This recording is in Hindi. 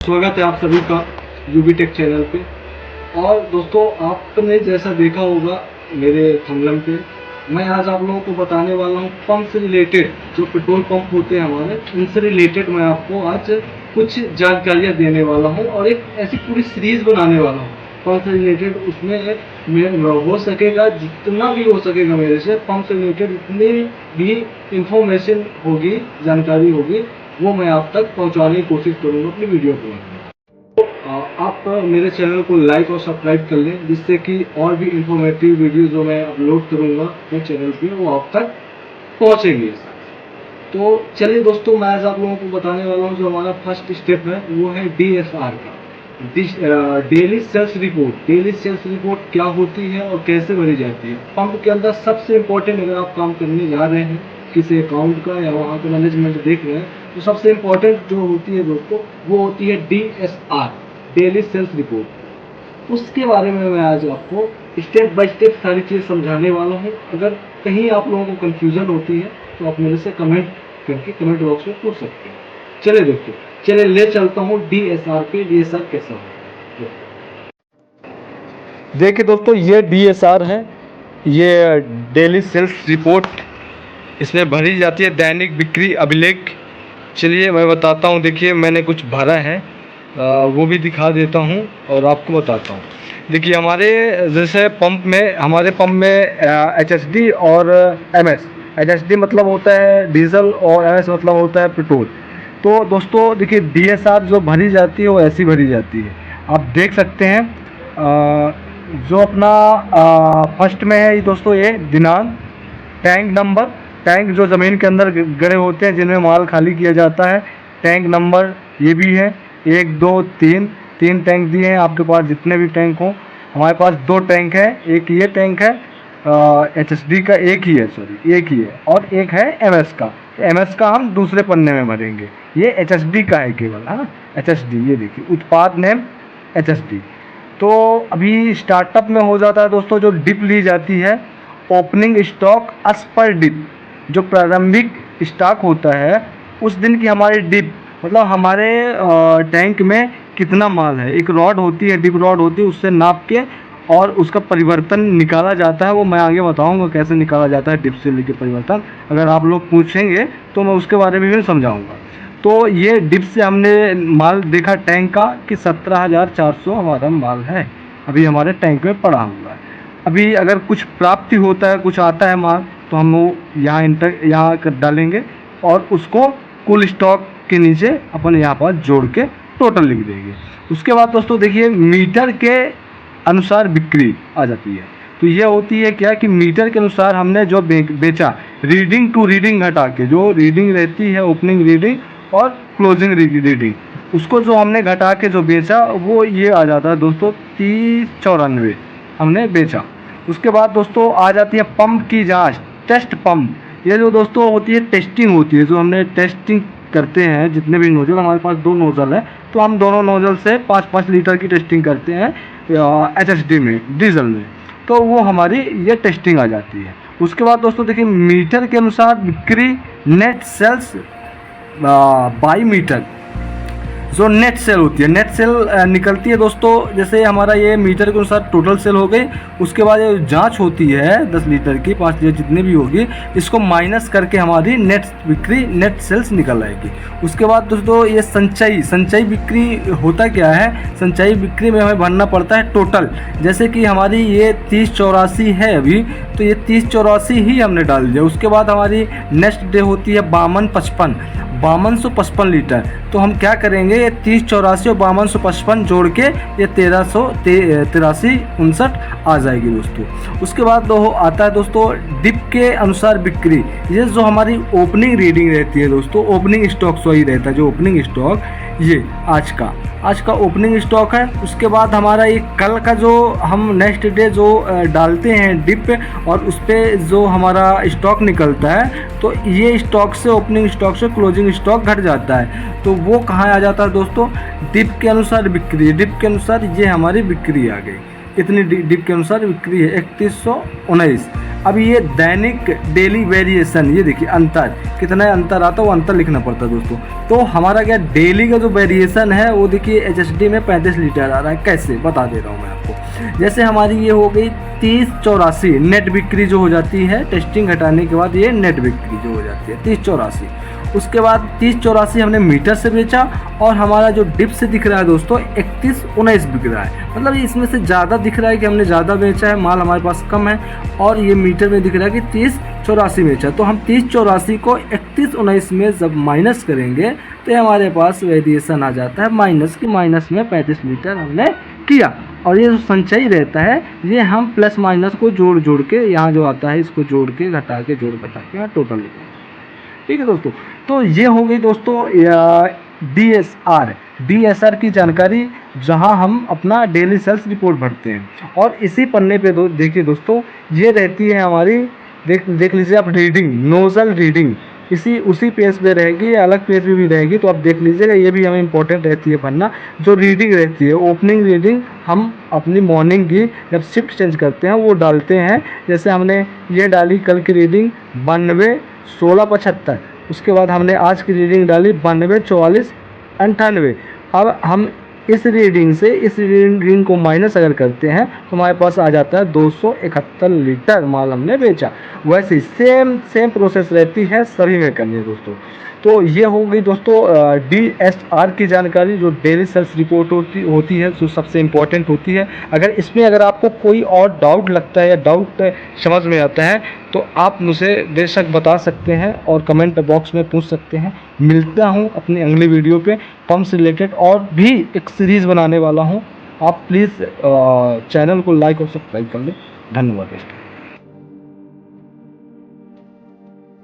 स्वागत है आप सभी का यूबी टेक चैनल पे। और दोस्तों, आपने जैसा देखा होगा मेरे थंबनेल पे, मैं आज आप लोगों को बताने वाला हूँ पंप से रिलेटेड, जो पेट्रोल पंप होते हैं हमारे, इनसे रिलेटेड मैं आपको आज कुछ जानकारियाँ देने वाला हूँ और एक ऐसी पूरी सीरीज बनाने वाला हूँ पंप से रिलेटेड। उसमें हो सकेगा, जितना भी हो सकेगा मेरे से पंप से रिलेटेड जितनी भी इंफॉर्मेशन होगी, जानकारी होगी, वो मैं आप तक पहुंचाने की कोशिश करूंगा अपनी वीडियो को। आप मेरे चैनल को लाइक और सब्सक्राइब कर लें, जिससे कि और भी इंफॉर्मेटिव वीडियो जो मैं अपलोड करूंगा अपने चैनल पे वो आप तक पहुंचेंगे। तो चलिए दोस्तों, मैं आज आप लोगों को बताने वाला हूं जो हमारा फर्स्ट स्टेप है वो है DSR का, daily sales report. Daily sales report क्या होती है और कैसे भरी जाती है पंप के अंदर। सबसे इम्पोर्टेंट, अगर आप काम करने जा रहे हैं किसी अकाउंट का या वहाँ का मैनेजमेंट देख रहे हैं, तो सबसे इम्पोर्टेंट जो होती है दोस्तों वो होती है DSR, डेली सेल्स रिपोर्ट। उसके बारे में मैं आज आपको स्टेप बाय स्टेप सारी चीज़ समझाने वाला हूँ। अगर कहीं आप लोगों को कन्फ्यूज़न होती है तो आप मेरे से कमेंट करके कमेंट बॉक्स में पूछ सकते हैं। चलिए दोस्तों, चलिए ले चलता हूँ DSR पे। DSR कैसा हो, देखिए दोस्तों, ये DSR है, ये डेली सेल्स रिपोर्ट। इसमें भरी जाती है दैनिक बिक्री अभिलेख। चलिए मैं बताता हूँ। देखिए मैंने कुछ भरा है, वो भी दिखा देता हूँ और आपको बताता हूँ। देखिए हमारे जैसे हमारे पंप में HSD और MS। HSD मतलब होता है डीजल और MS मतलब होता है पेट्रोल। तो दोस्तों देखिए, DSR जो भरी जाती है वो ऐसी भरी जाती है, आप देख सकते हैं। जो अपना फर्स्ट में है दोस्तों, ये दिनांक, टैंक नंबर, टैंक जो ज़मीन के अंदर गड़े होते हैं जिनमें माल खाली किया जाता है, टैंक नंबर ये भी है। 1 2 3 3 टैंक दिए हैं आपके पास, जितने भी टैंक हों। हमारे पास 2 टैंक है, एक ये टैंक है HSD का, एक ही है, और एक है MS का। MS का हम दूसरे पन्ने में भरेंगे, ये HSD का है केवल। हाँ, HSD, ये देखिए उत्पाद नेम HSD। तो अभी स्टार्टअप में हो जाता है दोस्तों, जो डिप ली जाती है, ओपनिंग स्टॉक एज पर डिप। जो प्रारंभिक स्टॉक होता है उस दिन की हमारी डिप, मतलब हमारे टैंक में कितना माल है। एक रॉड होती है, डिप रॉड होती है, उससे नाप के और उसका परिवर्तन निकाला जाता है। वो मैं आगे बताऊंगा कैसे निकाला जाता है डिप से लेके परिवर्तन। अगर आप लोग पूछेंगे तो मैं उसके बारे में भी समझाऊंगा। तो ये डिप से हमने माल देखा टैंक का कि 17,400 हमारा माल है, अभी हमारे टैंक में पड़ा हुआ है। अभी अगर कुछ प्राप्ति होता है, कुछ आता है माल, तो हम वो यहाँ कर डालेंगे और उसको कुल स्टॉक के नीचे अपन यहाँ पर जोड़ के टोटल लिख देंगे। उसके बाद दोस्तों देखिए, मीटर के अनुसार बिक्री आ जाती है। तो ये होती है क्या कि मीटर के अनुसार हमने जो बेचा, रीडिंग टू रीडिंग घटा के, जो रीडिंग रहती है ओपनिंग रीडिंग और क्लोजिंग रीडिंग, उसको जो हमने घटा के जो बेचा वो ये आ जाता है दोस्तों 3094 हमने बेचा। उसके बाद दोस्तों आ जाती है पंप की जांच, टेस्ट पंप। ये जो दोस्तों होती है टेस्टिंग होती है, जो हमने टेस्टिंग करते हैं जितने भी नोजल, हमारे पास 2 नोजल है, तो हम दोनों नोजल से 5-5 लीटर की टेस्टिंग करते हैं HSD में, डीजल में। तो वो हमारी ये टेस्टिंग आ जाती है। उसके बाद दोस्तों देखिए, मीटर के अनुसार बिक्री, नेट सेल्स बाई मीटर, जो नेट सेल होती है, नेट सेल निकलती है दोस्तों। जैसे हमारा ये मीटर के अनुसार टोटल सेल हो गई, उसके बाद ये जांच होती है 10 लीटर की, 5 लीटर जितने भी होगी, इसको माइनस करके हमारी नेट बिक्री, नेट सेल्स निकल आएगी। उसके बाद दोस्तों ये संचयी बिक्री होता क्या है, संचयी बिक्री में हमें भरना पड़ता है टोटल। जैसे कि हमारी ये 3084 है अभी, तो ये 3084 ही हमने डाल दिया। उसके बाद हमारी नेक्स्ट डे होती है 5255 लीटर। तो हम क्या करेंगे, ये 3084 और 5255 जोड़ के ये 1383-59 आ जाएगी दोस्तों। उसके बाद आता है दोस्तों डिप के अनुसार बिक्री। ये जो हमारी ओपनिंग रीडिंग रहती है दोस्तों, ओपनिंग स्टॉक सही रहता है, जो ओपनिंग स्टॉक ये आज का ओपनिंग स्टॉक है। उसके बाद हमारा ये कल का जो हम नेक्स्ट डे जो डालते हैं डिप, और उस पर जो हमारा स्टॉक निकलता है, तो ये स्टॉक से, ओपनिंग स्टॉक से क्लोजिंग स्टॉक घट जाता है। तो वो कहाँ आ जाता है दोस्तों, डिप के अनुसार बिक्री। डिप के अनुसार ये हमारी बिक्री आ गई, इतनी डिप के अनुसार बिक्री है 3119। अब ये दैनिक डेली वेरिएशन, ये देखिए अंतर कितना अंतर आता है, वो अंतर लिखना पड़ता है दोस्तों। तो हमारा क्या डेली का जो वेरिएशन है वो देखिए HSD में 35 लीटर आ रहा है। कैसे बता दे रहा हूँ मैं आपको। जैसे हमारी ये हो गई 3084 नेट बिक्री जो हो जाती है, टेस्टिंग हटाने के बाद ये नेट बिक्री जो हो जाती है 3084। उसके बाद 3084 हमने मीटर से बेचा और हमारा जो डिप से दिख रहा है दोस्तों 3119 बिक रहा है। मतलब इसमें से ज़्यादा दिख रहा है कि हमने ज़्यादा बेचा है, माल हमारे पास कम है, और ये मीटर में दिख रहा है कि 3084 बेचा। तो हम 3084 को 3119 में जब माइनस करेंगे तो हमारे पास वेरिएशन आ जाता है माइनस की, माइनस में 35 लीटर हमने किया। और ये जो संचयी रहता है ये हम प्लस माइनस को जोड़ के यहाँ जो आता है इसको जोड़ के घटा के जोड़ घटा के यहाँ टोटल लिखते हैं। ठीक है दोस्तों, तो ये हो गई दोस्तों DSR की जानकारी, जहां हम अपना डेली सेल्स रिपोर्ट भरते हैं। और इसी पन्ने पे देखिए दोस्तों ये रहती है हमारी, देख लीजिए आप, रीडिंग, नोजल रीडिंग उसी पेज पे रहेगी, अलग पेज पे भी रहेगी, तो आप देख लीजिएगा। ये भी हमें इंपॉर्टेंट रहती है पढ़ना। जो रीडिंग रहती है, ओपनिंग रीडिंग हम अपनी मॉर्निंग की जब शिफ्ट चेंज करते हैं वो डालते हैं। जैसे हमने ये डाली कल की रीडिंग 92 1675, उसके बाद हमने आज की रीडिंग डाली 92 44 98। अब हम इस रीडिंग से इस रीडिंग को माइनस अगर करते हैं तो हमारे पास आ जाता है 271 लीटर माल हमने बेचा। वैसे सेम प्रोसेस रहती है सभी में करनी है दोस्तों। तो ये हो गई दोस्तों DSR की जानकारी, जो डेली सेल्स रिपोर्ट होती है, जो सबसे इम्पोर्टेंट होती है। अगर आपको कोई और डाउट लगता है या डाउट समझ में आता है तो आप मुझे बेशक बता सकते हैं और कमेंट बॉक्स में पूछ सकते हैं। मिलता हूँ अपनी अगली वीडियो पे पंप से रिलेटेड, और भी एक सीरीज़ बनाने वाला हूँ। आप प्लीज़ चैनल को लाइक और सब्सक्राइब कर लें। धन्यवाद दोस्तों।